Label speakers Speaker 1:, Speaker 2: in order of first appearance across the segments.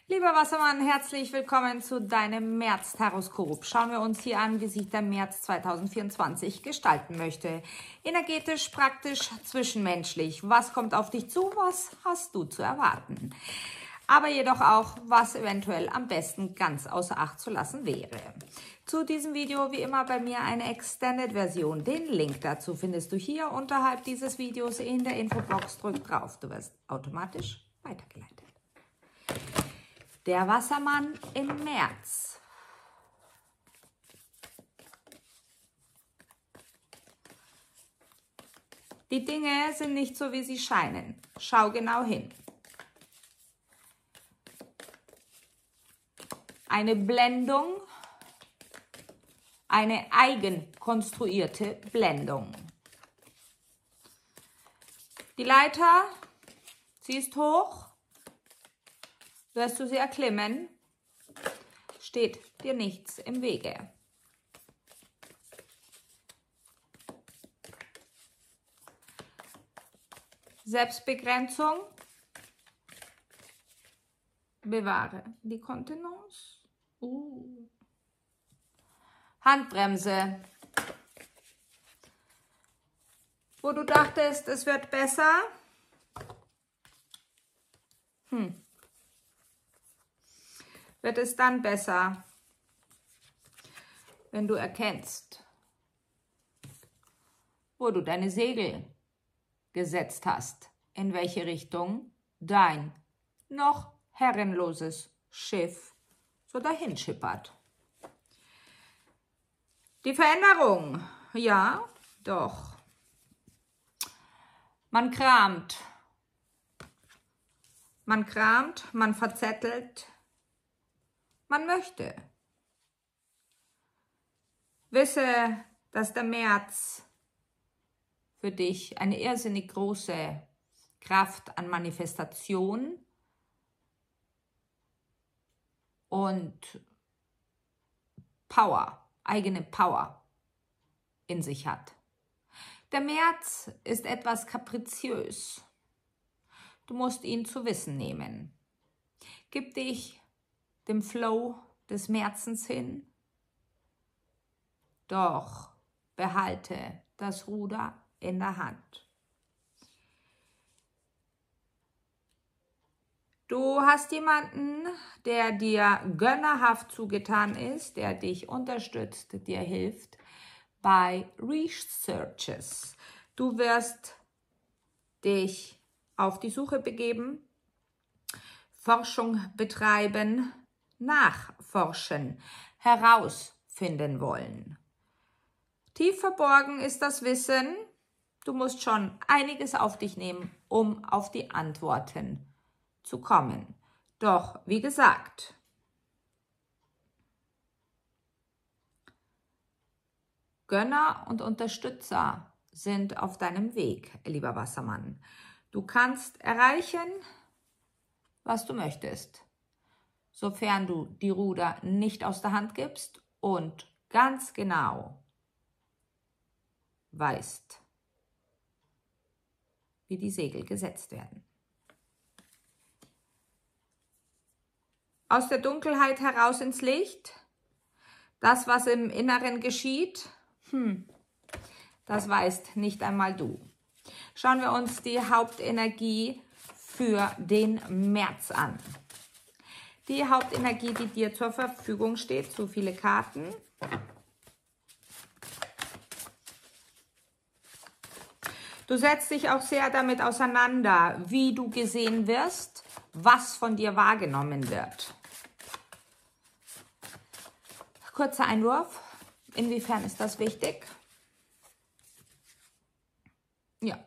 Speaker 1: Lieber Wassermann, herzlich willkommen zu deinem März-Taroskop. Schauen wir uns hier an, wie sich der März 2024 gestalten möchte. Energetisch, praktisch, zwischenmenschlich. Was kommt auf dich zu? Was hast du zu erwarten? Aber jedoch auch, was eventuell am besten ganz außer Acht zu lassen wäre. Zu diesem Video wie immer bei mir eine Extended-Version. Den Link dazu findest du hier unterhalb dieses Videos in der Infobox. Drück drauf, du wirst automatisch weitergeleitet. Der Wassermann im März. Die Dinge sind nicht so, wie sie scheinen. Schau genau hin. Eine Blendung, eine eigenkonstruierte Blendung. Die Leiter, sie ist hoch. Wirst du sie erklimmen, steht dir nichts im Wege. Selbstbegrenzung, bewahre die Kontenance. Handbremse. Wo du dachtest, es wird besser, wird es dann besser, wenn du erkennst, wo du deine Segel gesetzt hast, in welche Richtung dein noch herrenloses Schiff so dahin schippert. Die Veränderung, ja, doch. Man kramt, man verzettelt, man möchte. Wisse, dass der März für dich eine irrsinnig große Kraft an Manifestation und Power, eigene Power in sich hat. Der März ist etwas kapriziös. Du musst ihn zu Wissen nehmen. Gib dich dem Flow des Märzens hin. Doch behalte das Ruder in der Hand. Du hast jemanden, der dir gönnerhaft zugetan ist, der dich unterstützt, dir hilft bei Researches. Du wirst dich auf die Suche begeben, Forschung betreiben, nachforschen, herausfinden wollen. Tief verborgen ist das Wissen. Du musst schon einiges auf dich nehmen, um auf die Antworten zu kommen. Doch, wie gesagt, Gönner und Unterstützer sind auf deinem Weg, lieber Wassermann. Du kannst erreichen, was du möchtest, sofern du die Ruder nicht aus der Hand gibst und ganz genau weißt, wie die Segel gesetzt werden. Aus der Dunkelheit heraus ins Licht, das, was im Inneren geschieht, das weißt nicht einmal du. Schauen wir uns die Hauptenergie für den März an. Die Hauptenergie, die dir zur Verfügung steht, so viele Karten. Du setzt dich auch sehr damit auseinander, wie du gesehen wirst, was von dir wahrgenommen wird. Kurzer Einwurf. Inwiefern ist das wichtig? Ja.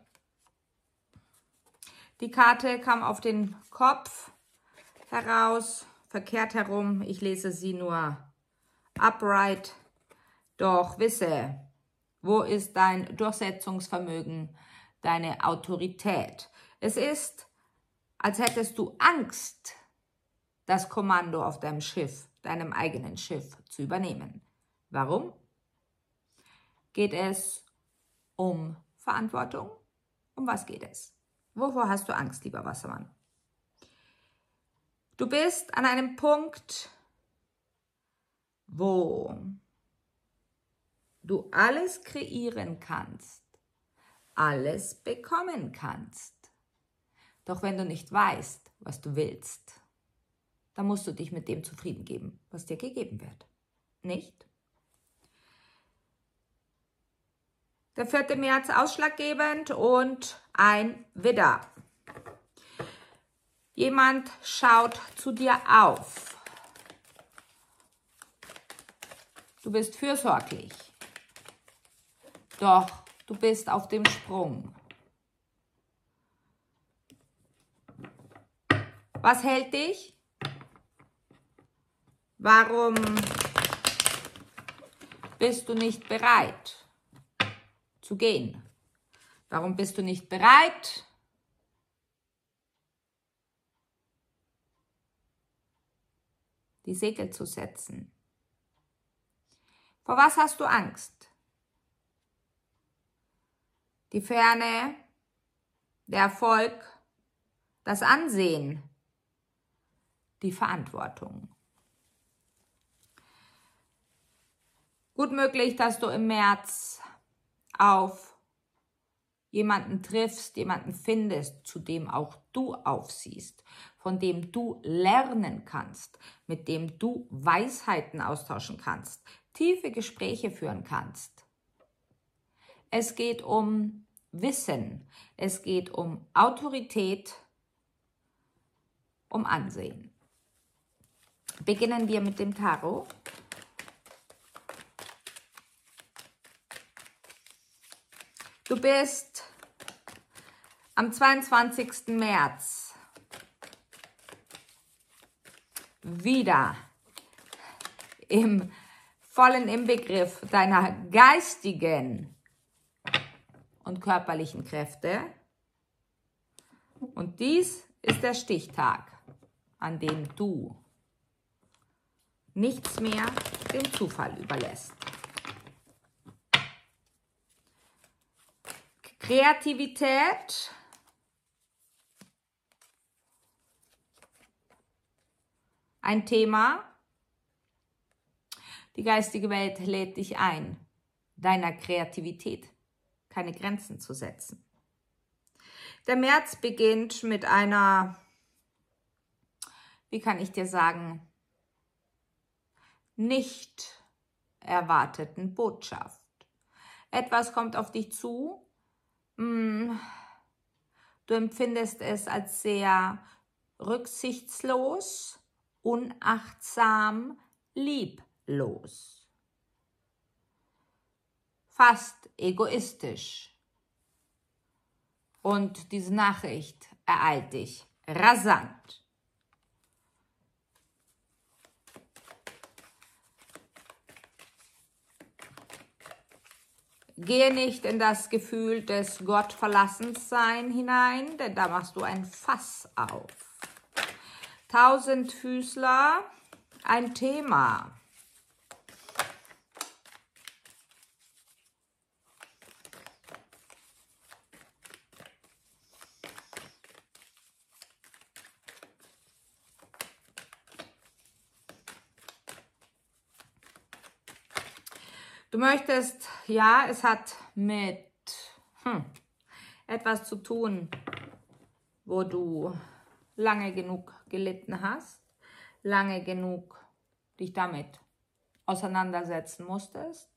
Speaker 1: Die Karte kam auf den Kopf heraus, verkehrt herum. Ich lese sie nur upright. Doch wisse, wo ist dein Durchsetzungsvermögen, deine Autorität? Es ist, als hättest du Angst, das Kommando auf deinem Schiff, deinem eigenen Schiff, zu übernehmen. Warum? Geht es um Verantwortung? Um was geht es? Wovor hast du Angst, lieber Wassermann? Du bist an einem Punkt, wo du alles kreieren kannst, alles bekommen kannst. Doch wenn du nicht weißt, was du willst, dann musst du dich mit dem zufrieden geben, was dir gegeben wird. Nicht? Der 4. März ausschlaggebend und ein Widder. Jemand schaut zu dir auf. Du bist fürsorglich. Doch du bist auf dem Sprung. Was hält dich? Warum bist du nicht bereit zu gehen? Warum bist du nicht bereit, die Segel zu setzen? Vor was hast du Angst? Die Ferne, der Erfolg, das Ansehen, die Verantwortung. Gut möglich, dass du im März auf jemanden triffst, jemanden findest, zu dem auch du aufsiehst, von dem du lernen kannst, mit dem du Weisheiten austauschen kannst, tiefe Gespräche führen kannst. Es geht um Wissen, es geht um Autorität, um Ansehen. Beginnen wir mit dem Tarot. Du bist am 22. März wieder im vollen Inbegriff deiner geistigen und körperlichen Kräfte. Und dies ist der Stichtag, an dem du nichts mehr dem Zufall überlässt. Kreativität, ein Thema. Die geistige Welt lädt dich ein, deiner Kreativität keine Grenzen zu setzen. Der März beginnt mit einer, wie kann ich dir sagen, nicht erwarteten Botschaft. Etwas kommt auf dich zu. Du empfindest es als sehr rücksichtslos, unachtsam, lieblos. Fast egoistisch. Und diese Nachricht ereilt dich rasant. Gehe nicht in das Gefühl des Gottverlassenssein hinein, denn da machst du ein Fass auf. Tausendfüßler, ein Thema. Du möchtest, ja, es hat mit etwas zu tun, wo du lange genug gelitten hast, lange genug dich damit auseinandersetzen musstest.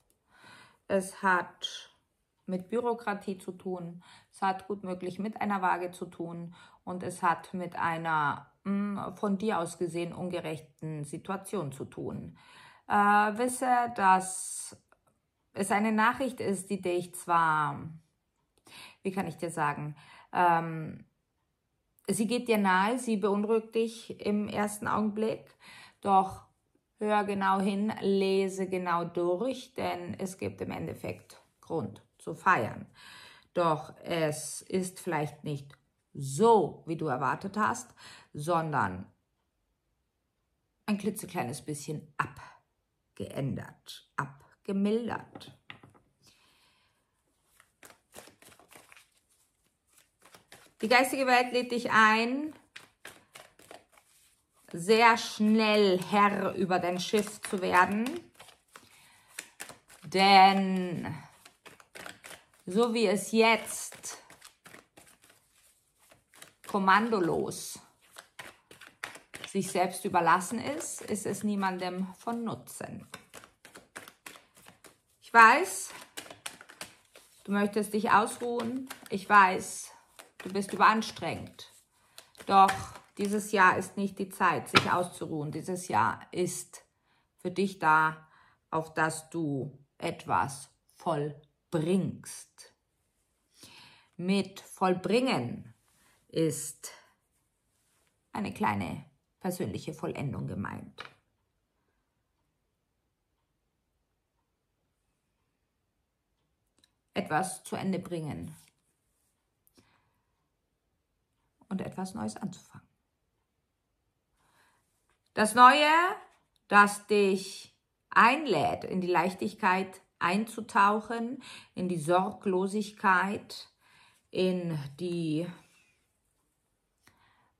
Speaker 1: Es hat mit Bürokratie zu tun, es hat gut möglich mit einer Waage zu tun und es hat mit einer von dir aus gesehen ungerechten Situation zu tun. Wisse, dass es eine Nachricht ist, die dich zwar, wie kann ich dir sagen, sie geht dir nahe, sie beunruhigt dich im ersten Augenblick, doch hör genau hin, lese genau durch, denn es gibt im Endeffekt Grund zu feiern. Doch es ist vielleicht nicht so, wie du erwartet hast, sondern ein klitzekleines bisschen abgeändert, abgemildert. Die geistige Welt lädt dich ein, sehr schnell Herr über dein Schiff zu werden, denn so wie es jetzt kommandolos sich selbst überlassen ist, ist es niemandem von Nutzen. Ich weiß, du möchtest dich ausruhen. Ich weiß, du bist überanstrengt. Doch dieses Jahr ist nicht die Zeit, sich auszuruhen. Dieses Jahr ist für dich da, auf das du etwas vollbringst. Mit vollbringen ist eine kleine persönliche Vollendung gemeint. Etwas zu Ende bringen und etwas Neues anzufangen. Das Neue, das dich einlädt, in die Leichtigkeit einzutauchen, in die Sorglosigkeit, in die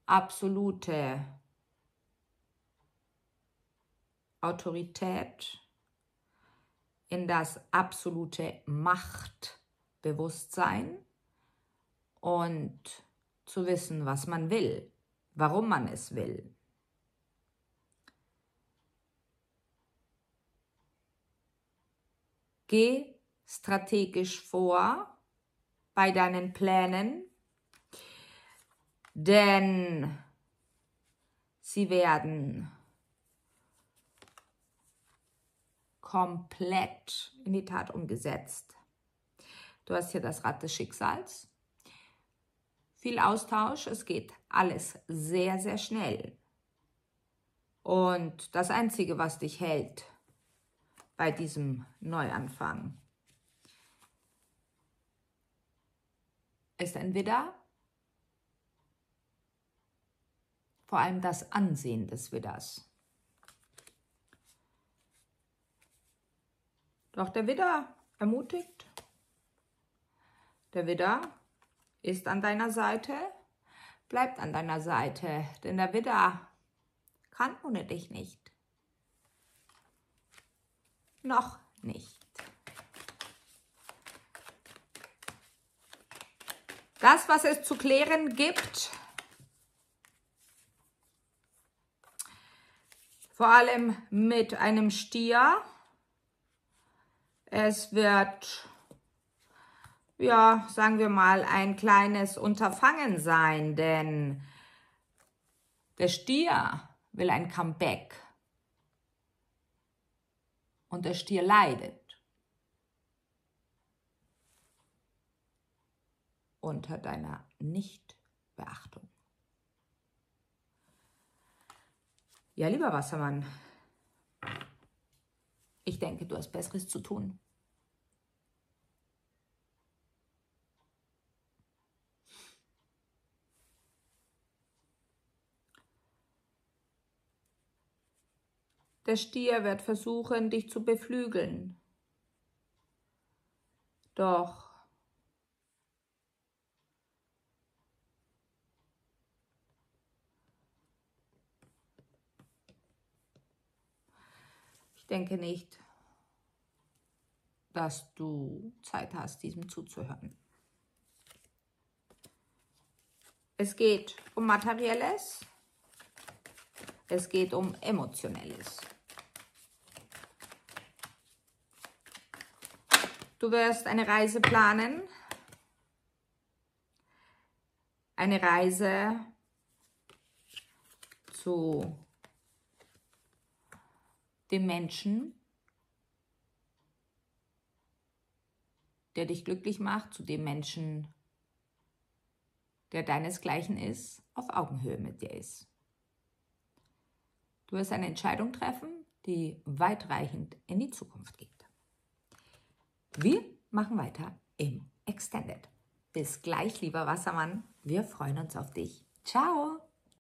Speaker 1: absolute Autorität, in das absolute Machtbewusstsein und zu wissen, was man will, warum man es will. Geh strategisch vor bei deinen Plänen, denn sie werden komplett in die Tat umgesetzt. Du hast hier das Rad des Schicksals. Viel Austausch, es geht alles sehr, sehr schnell. Und das Einzige, was dich hält bei diesem Neuanfang, ist ein Widder, vor allem das Ansehen des Widders. Doch der Widder ermutigt, der Widder ist an deiner Seite, bleibt an deiner Seite, denn der Widder kann ohne dich nicht. Noch nicht. Das, was es zu klären gibt, vor allem mit einem Stier, es wird, ja, sagen wir mal, ein kleines Unterfangen sein, denn der Stier will ein Comeback und der Stier leidet unter deiner Nichtbeachtung. Ja, lieber Wassermann, ich denke, du hast Besseres zu tun. Der Stier wird versuchen, dich zu beflügeln. Doch ich denke nicht, dass du Zeit hast, diesem zuzuhören. Es geht um Materielles, es geht um Emotionelles. Du wirst eine Reise planen, eine Reise zu dem Menschen, der dich glücklich macht, zu dem Menschen, der deinesgleichen ist, auf Augenhöhe mit dir ist. Du wirst eine Entscheidung treffen, die weitreichend in die Zukunft geht. Wir machen weiter im Extended. Bis gleich, lieber Wassermann. Wir freuen uns auf dich. Ciao!